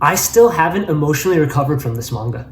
I still haven't emotionally recovered from this manga.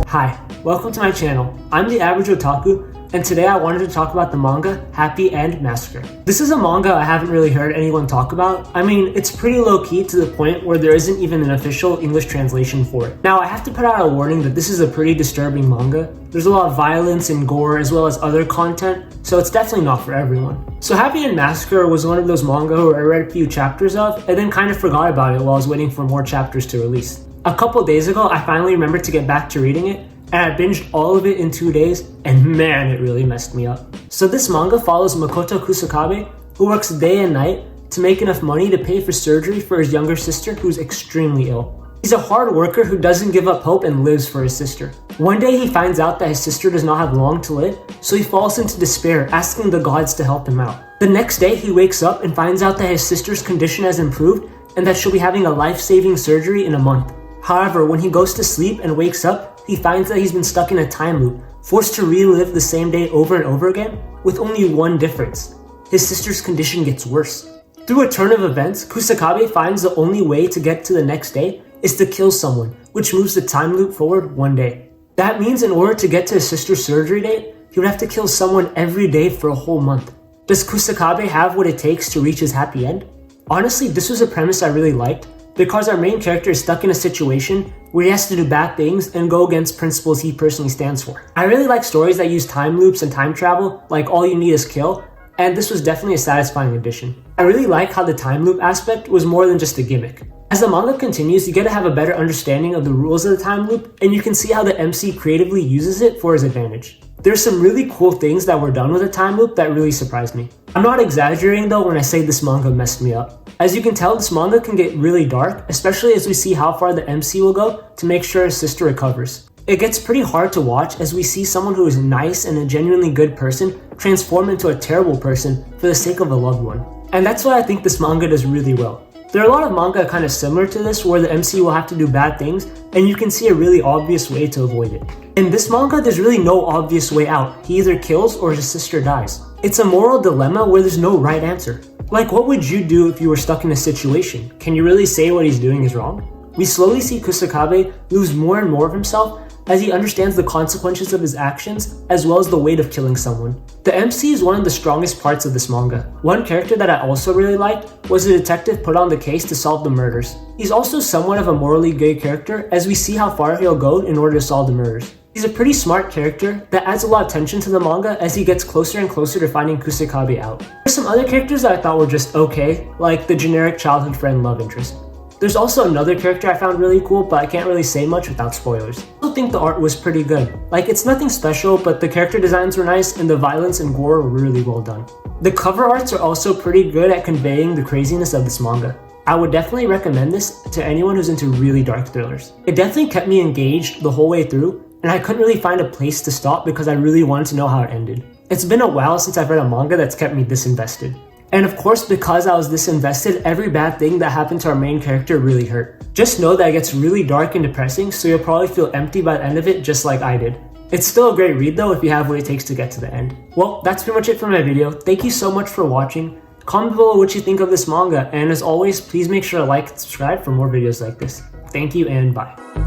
Hi, welcome to my channel. I'm the Average Otaku, and today I wanted to talk about the manga Happy End Massacre. This is a manga I haven't really heard anyone talk about. I mean, it's pretty low-key to the point where there isn't even an official English translation for it. Now, I have to put out a warning that this is a pretty disturbing manga. There's a lot of violence and gore as well as other content, so it's definitely not for everyone. So Happy End Massacre was one of those manga where I read a few chapters of and then kind of forgot about it while I was waiting for more chapters to release. A couple days ago, I finally remembered to get back to reading it, and I binged all of it in 2 days, and man, it really messed me up. So this manga follows Makoto Kusakabe, who works day and night to make enough money to pay for surgery for his younger sister who's extremely ill. He's a hard worker who doesn't give up hope and lives for his sister. One day he finds out that his sister does not have long to live, so he falls into despair, asking the gods to help him out. The next day he wakes up and finds out that his sister's condition has improved and that she'll be having a life-saving surgery in a month. However, when he goes to sleep and wakes up, he finds that he's been stuck in a time loop, forced to relive the same day over and over again, with only one difference. His sister's condition gets worse. Through a turn of events, Kusakabe finds the only way to get to the next day is to kill someone, which moves the time loop forward one day. That means in order to get to his sister's surgery date, he would have to kill someone every day for a whole month. Does Kusakabe have what it takes to reach his happy end? Honestly, this was a premise I really liked, because our main character is stuck in a situation where he has to do bad things and go against principles he personally stands for. I really like stories that use time loops and time travel, like All You Need Is Kill, and this was definitely a satisfying addition. I really like how the time loop aspect was more than just a gimmick. As the manga continues, you get to have a better understanding of the rules of the time loop, and you can see how the MC creatively uses it for his advantage. There's some really cool things that were done with the time loop that really surprised me. I'm not exaggerating though when I say this manga messed me up. As you can tell, this manga can get really dark, especially as we see how far the MC will go to make sure his sister recovers. It gets pretty hard to watch as we see someone who is nice and a genuinely good person transform into a terrible person for the sake of a loved one. And that's why I think this manga does really well. There are a lot of manga kind of similar to this where the MC will have to do bad things and you can see a really obvious way to avoid it. In this manga, there's really no obvious way out. He either kills or his sister dies. It's a moral dilemma where there's no right answer. Like, what would you do if you were stuck in a situation? Can you really say what he's doing is wrong? We slowly see Kusakabe lose more and more of himself as he understands the consequences of his actions as well as the weight of killing someone. The MC is one of the strongest parts of this manga. One character that I also really liked was the detective put on the case to solve the murders. He's also somewhat of a morally gay character as we see how far he'll go in order to solve the murders. He's a pretty smart character that adds a lot of tension to the manga as he gets closer and closer to finding Kusakabe out. There's some other characters that I thought were just okay, like the generic childhood friend love interest. There's also another character I found really cool, but I can't really say much without spoilers. I also think the art was pretty good. Like, it's nothing special, but the character designs were nice and the violence and gore were really well done. The cover arts are also pretty good at conveying the craziness of this manga. I would definitely recommend this to anyone who's into really dark thrillers. It definitely kept me engaged the whole way through, and I couldn't really find a place to stop because I really wanted to know how it ended. It's been a while since I've read a manga that's kept me this invested. And of course, because I was this invested, every bad thing that happened to our main character really hurt. Just know that it gets really dark and depressing, so you'll probably feel empty by the end of it just like I did. It's still a great read though if you have what it takes to get to the end. Well, that's pretty much it for my video. Thank you so much for watching. Comment below what you think of this manga, and as always, please make sure to like and subscribe for more videos like this. Thank you and bye.